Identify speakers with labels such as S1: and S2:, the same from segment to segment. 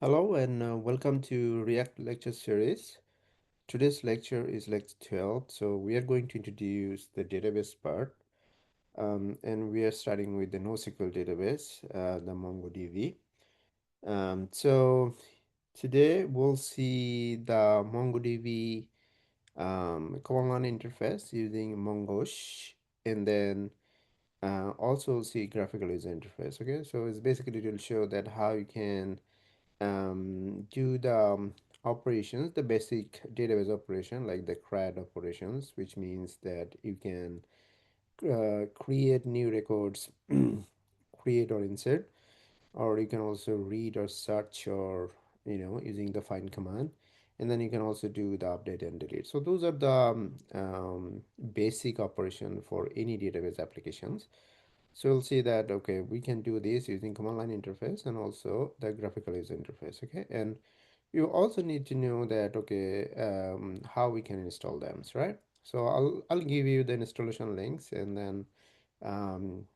S1: Hello and welcome to React lecture series. Today's lecture is lecture 12. So we are going to introduce the database part, and we are starting with the NoSQL database, the mongoDB. So today we'll see the mongoDB command line interface using mongosh, and then also see graphical user interface. Okay, so it's basically it will show that how you can do the operations, the basic database operation like the CRUD operations, which means that you can create new records, create or insert, or you can also read or search or using the find command, and then you can also do the update and delete. So those are the basic operation for any database applications. So we'll see that, okay, we can do this using command line interface and also the graphical user interface, okay? And you also need to know that, okay, how we can install them, right? So I'll give you the installation links, and then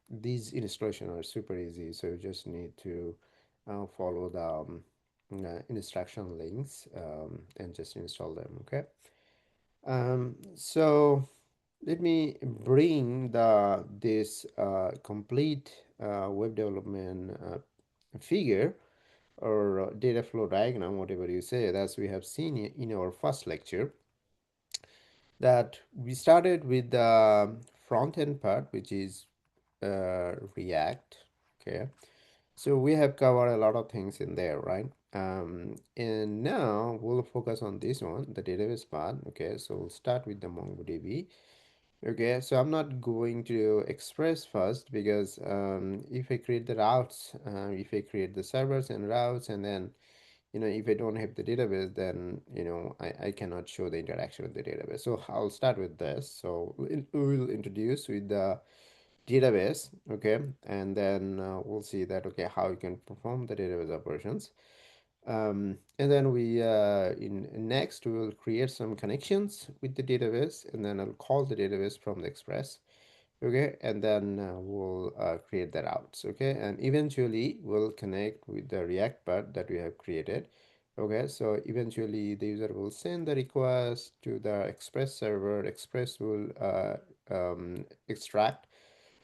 S1: these installation are super easy. So you just need to follow the instruction links and just install them, okay? So let me bring the this complete web development figure or data flow diagram, whatever you say, as we have seen in our first lecture, that we started with the front end part, which is React. Okay, so we have covered a lot of things in there, right? And now we'll focus on this one, the database part. Okay, so we'll start with the MongoDB. Okay, so I'm not going to express first because if I create the routes, if I create the servers and routes, and then if I don't have the database, then I cannot show the interaction with the database. So I'll start with this. So we will introduce with the database, okay, and then we'll see that, okay, how you can perform the database operations. And then we in next we will create some connections with the database, and then I'll call the database from the express, okay, and then we'll create the routes, okay, and eventually we'll connect with the React part that we have created. Okay, so eventually the user will send the request to the express server. Express will extract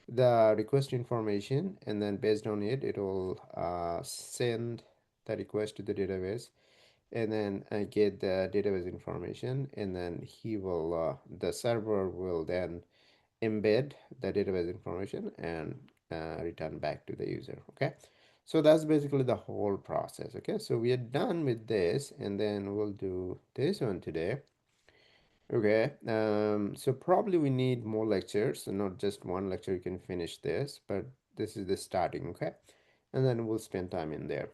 S1: the request information, and then based on it, it will send the request to the database, and then get the database information, and then the server will then embed the database information and return back to the user. Okay, so that's basically the whole process. Okay, so we are done with this, and then we'll do this one today. Okay, so probably we need more lectures, so not just one lecture you can finish this, but this is the starting. Okay, and then we'll spend time in there.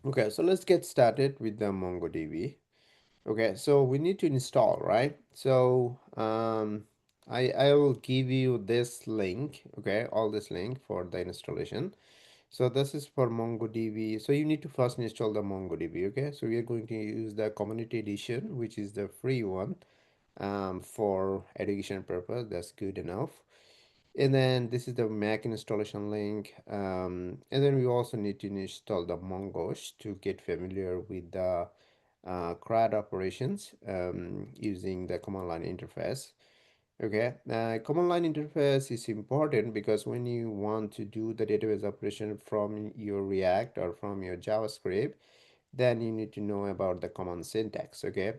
S1: Okay, so let's get started with the MongoDB. Okay, so we need to install, right? So I will give you this link, okay, all this link for the installation. So this is for MongoDB. So you need to first install the MongoDB, okay? So we are going to use the community edition, which is the free one, for education purpose. That's good enough. And then this is the Mac installation link. And then we also need to install the mongosh to get familiar with the CRUD operations using the command line interface. Okay, command line interface is important because when you want to do the database operation from your React or from your JavaScript, then you need to know about the command syntax. Okay,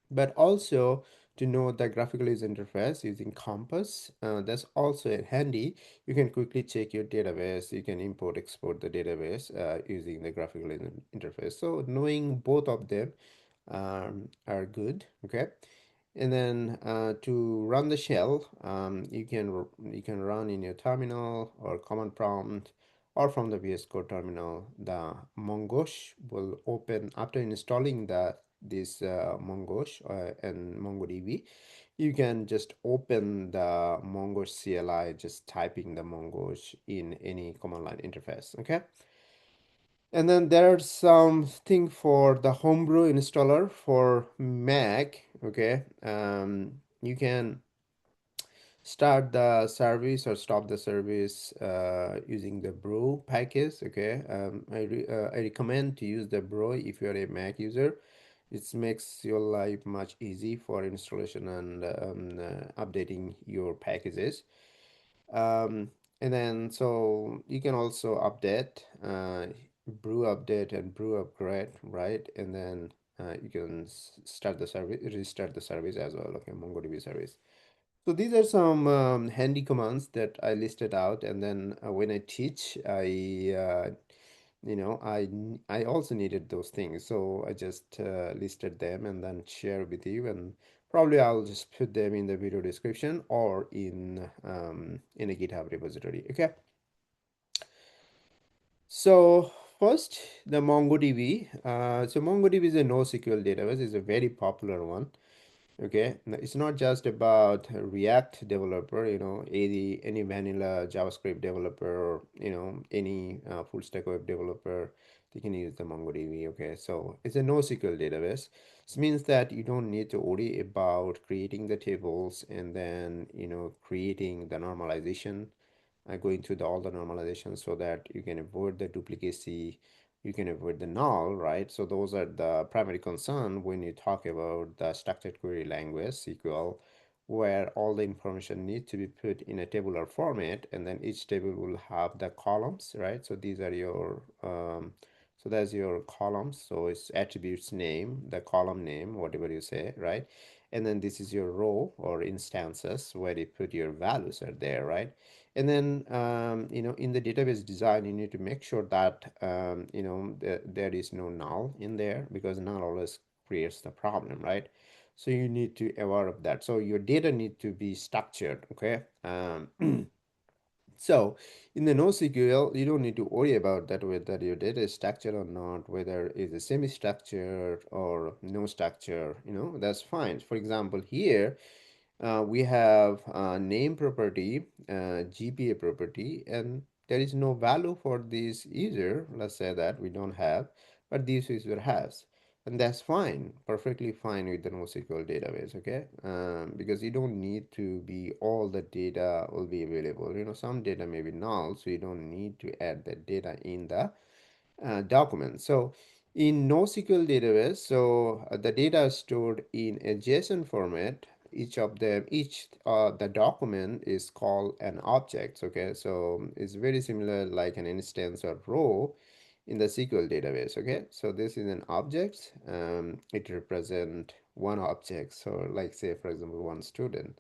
S1: but also to know the graphical user interface using Compass. That's also handy. You can quickly check your database. You can import, export the database using the graphical interface. So knowing both of them are good. Okay, and then to run the shell, you can run in your terminal or command prompt or from the VS Code terminal. The mongosh will open after installing the this mongosh and mongodb. You can just open the mongosh CLI, just typing the mongosh in any command line interface. Okay, and then there's something for the Homebrew installer for Mac. Okay, you can start the service or stop the service using the brew package. Okay, I recommend to use the brew if you're a Mac user. It makes your life much easy for installation and updating your packages. um, and then so you can also update brew update and brew upgrade, right? And then you can start the service, restart the service as well. Okay, mongodb service. So these are some handy commands that I listed out, and then when I teach, I also needed those things, so I just listed them and then share with you, and probably I'll just put them in the video description or in a GitHub repository. Okay, so first the MongoDB. So MongoDB is a NoSQL database. It's a very popular one. Okay, it's not just about a React developer, any vanilla JavaScript developer, or any full stack web developer, they can use the MongoDB. Okay, so it's a NoSQL database. This means that you don't need to worry about creating the tables and then creating the normalization, going through all the normalization so that you can avoid the duplicacy, you can avoid the null, right? So those are the primary concern when you talk about the structured query language, SQL, where all the information needs to be put in a tabular format, and then each table will have the columns, right? So these are your so that's your columns. So it's attributes name, the column name, whatever you say, right? And then this is your row or instances where you put your values are there, right? And then, in the database design, you need to make sure that, there is no null in there, because null always creates the problem, right? So you need to aware of that. So your data need to be structured, okay? So in the NoSQL, you don't need to worry about that, whether your data is structured or not, whether it's a semi-structured or no structure, that's fine. For example, here, we have name property, GPA property, and there is no value for this user. Let's say that we don't have, but this user has. And that's fine, perfectly fine with the NoSQL database, okay? Because you don't need to be, all the data will be available. Some data may be null, so you don't need to add that data in the document. So in NoSQL database, so the data is stored in a JSON format. Each the document is called an object. Okay, so it's very similar like an instance or row in the SQL database. Okay, so this is an object. It represents one object. So like say for example one student.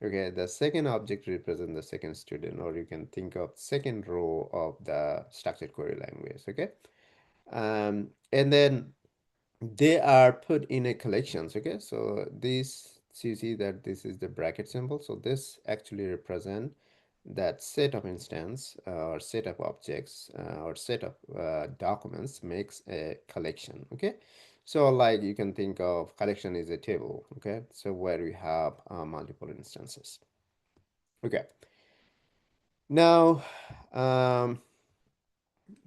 S1: Okay, the second object represents the second student, or you can think of second row of the structured query language. Okay, and then they are put in a collections. Okay, so this, so you see that this is the bracket symbol, so this actually represent that set of instance or set of objects or set of documents makes a collection. Okay, so like you can think of collection is a table. Okay, so where we have multiple instances. Okay, now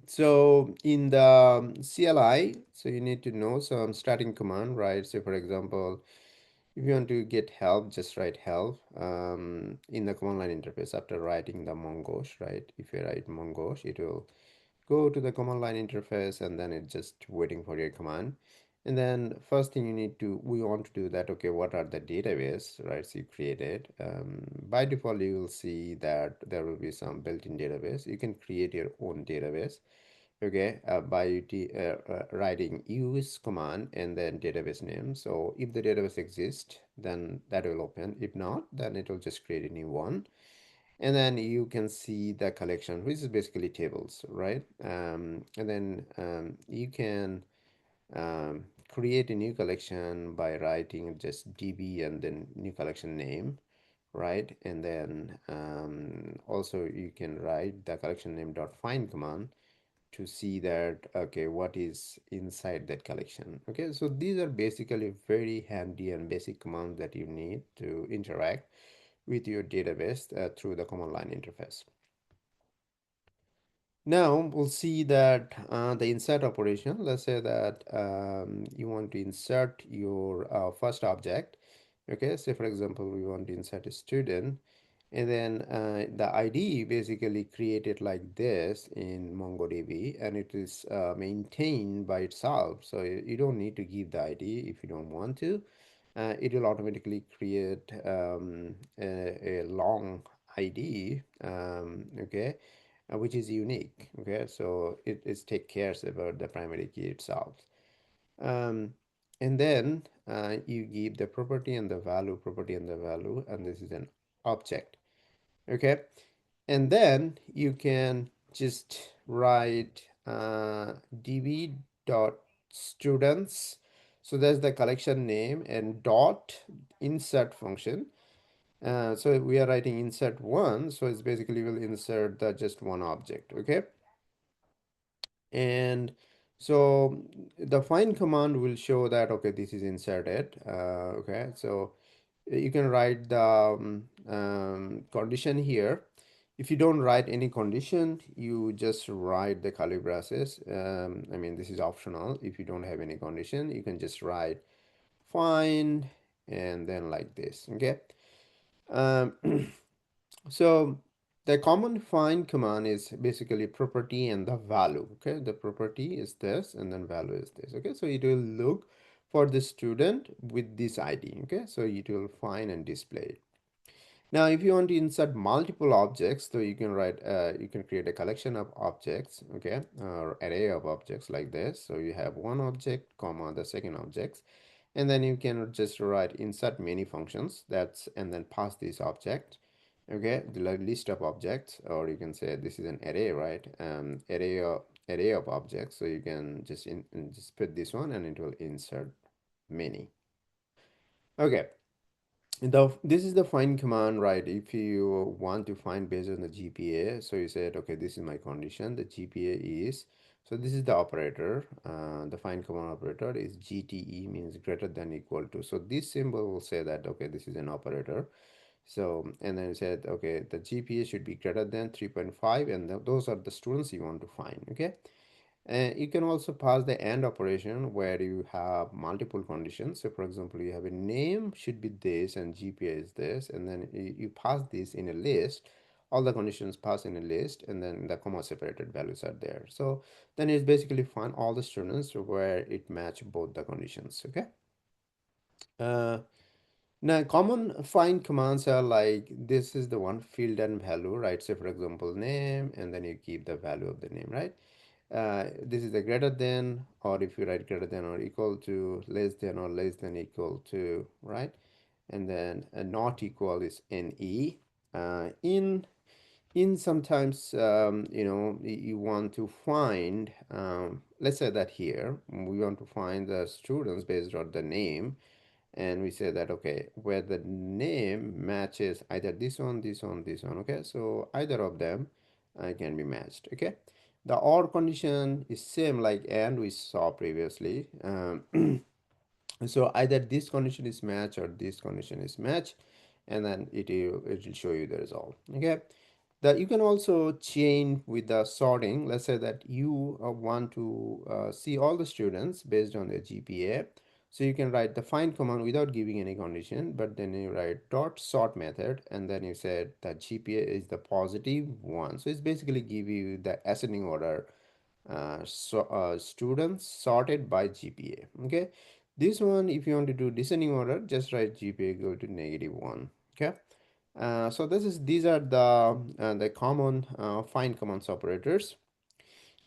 S1: so in the CLI, so you need to know some starting command, right? So for example, if you want to get help, just write help in the command line interface after writing the mongosh, right? If you write mongosh, it will go to the command line interface, and then it's just waiting for your command. And then first thing we want to do that, okay, what are the database, right? So you created, by default, you will see that there will be some built-in database. You can create your own database, okay, by writing use command and then database name. So if the database exists, then that will open. If not, then it will just create a new one. And then you can see the collection, which is basically tables, right? And then you can create a new collection by writing just db and then new collection name, right? And then also you can write the collection name dot find command to see that, okay, what is inside that collection. Okay, so these are basically very handy and basic commands that you need to interact with your database through the command line interface. Now we'll see that the insert operation, let's say that you want to insert your first object. Okay, say for example we want to insert a student, And then the ID basically created like this in MongoDB, and it is maintained by itself. So you don't need to give the ID if you don't want to. It will automatically create a long ID, okay, which is unique. Okay, so it take cares about the primary key itself. Um, and then you give the property and the value, and this is an object. Okay, and then you can just write db dot students, so that's the collection name, and dot insert function. So we are writing insert one, so it's basically will insert the just one object. Okay, and so the find command will show that okay, this is inserted. Okay, so you can write the condition here. If you don't write any condition, you just write the curly braces. I mean, this is optional. If you don't have any condition, you can just write find and then like this. Okay. Um, so the common find command is basically property and the value. Okay, the property is this and then value is this. Okay, so it will look for the student with this ID. Okay, so it will find and display it. Now, if you want to insert multiple objects, so you can write, you can create a collection of objects, okay, or array of objects like this. So you have one object, comma, the second objects, and then you can just write insert many functions. That's and then pass this object, okay, the list of objects, or you can say this is an array, right? Array of objects. So you can just just put this one, and it will insert many. Okay, this is the find command, right? If you want to find based on the GPA, so you said okay, this is my condition, the GPA is, so this is the operator, the find command operator is GTE, means greater than equal to. So this symbol will say that okay, this is an operator. So and then it said okay, the GPA should be greater than 3.5, and those are the students you want to find. Okay, you can also pass the AND operation where you have multiple conditions. So for example, you have a name should be this and GPA is this, and then you pass this in a list. All the conditions pass in a list, and then the comma separated values are there. So then it's basically find all the students where it match both the conditions. Okay. Uh, Now, common find commands are like this is the one field and value, right? So for example, name, and then you keep the value of the name, right? This is the greater than, or if you write greater than or equal to, less than or less than equal to, right? And then not equal is NE. In sometimes, you want to find, let's say that here, we want to find the students based on the name, and we say that okay, where the name matches either this one, this one, this one. Okay, so either of them can be matched. Okay, the or condition is same like and we saw previously. So either this condition is match or this condition is match, and then it will show you the result. Okay, that you can also chain with the sorting. Let's say that you want to see all the students based on their GPA. So you can write the find command without giving any condition, but then you write dot sort method, and then you said that GPA is the positive one. So it's basically give you the ascending order students sorted by GPA. Okay, this one if you want to do descending order, just write GPA equal to -1. Okay, so these are the common find commands operators.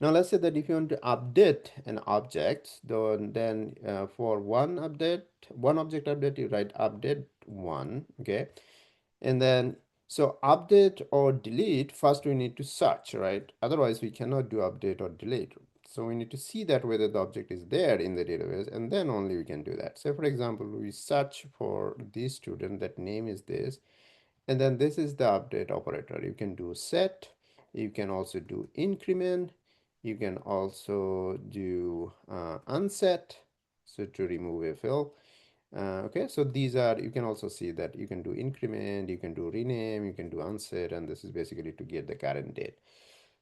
S1: Now let's say that if you want to update an object, then for one object update, you write update one. Okay, and then so update or delete, first we need to search, right? Otherwise we cannot do update or delete. So we need to see that whether the object is there in the database, and then only we can do that. So for example, we search for this student, that name is this, and then this is the update operator. You can do set, you can also do increment, you can also do unset, so to remove a field. Okay, so these are, you can also see that you can do increment, you can do rename, you can do unset, and this is basically to get the current date.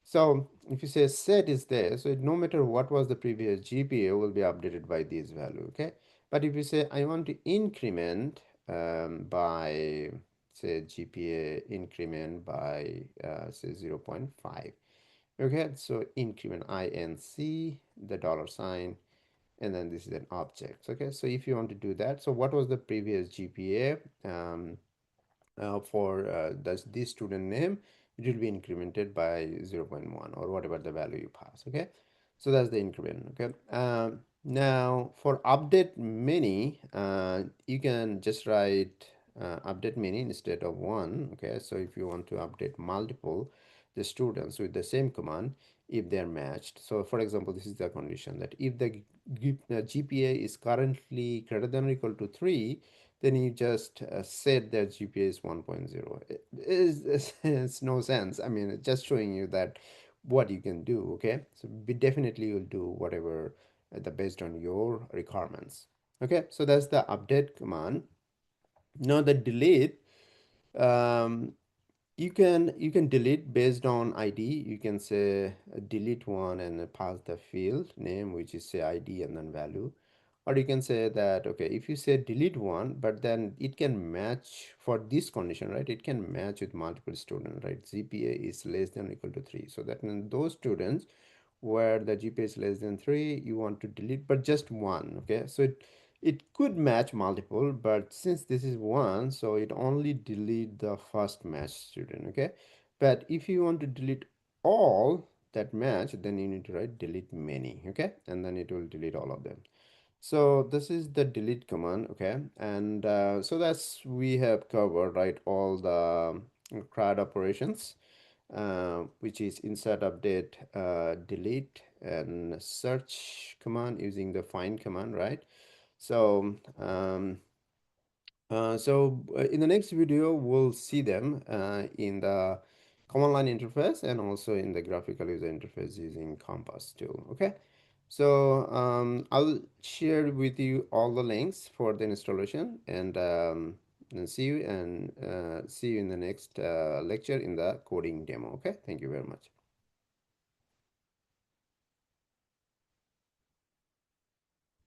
S1: So if you say set is there, so no matter what was the previous GPA will be updated by this value. Okay, but if you say I want to increment by say GPA increment by say 0.5. Okay, so increment inc, the dollar sign, and then this is an object. Okay, so if you want to do that, so what was the previous GPA for this student name? It will be incremented by 0.1 or whatever the value you pass. Okay, so that's the increment. Okay, now for update many, you can just write update many instead of one. Okay, so if you want to update multiple the students with the same command, if they're matched. So for example, this is the condition that if the GPA is currently greater than or equal to 3, then you just said that GPA is 1.0. It's no sense. I mean, it's just showing you that what you can do. Okay, so we definitely will do whatever the based on your requirements. Okay, so that's the update command. Now the delete, um, you can delete based on ID. You can say delete one and pass the field name, which is say ID and then value. Or you can say that, okay, if you say delete one, but then it can match for this condition, right? It can match with multiple students, right? GPA is less than or equal to 3. So that means those students where the GPA is less than 3, you want to delete, but just one, okay? So it could match multiple, but since this is one, so it only delete the first match student, okay? But if you want to delete all that match, then you need to write delete many, okay? And then it will delete all of them. So this is the delete command, okay? And so that's we have covered, right, all the CRUD operations, which is insert, update, delete, and search command using the find command, right? So in the next video, we'll see them in the command line interface and also in the graphical user interface using Compass tool. Okay, so I'll share with you all the links for the installation, and see you in the next lecture in the coding demo. Okay, thank you very much.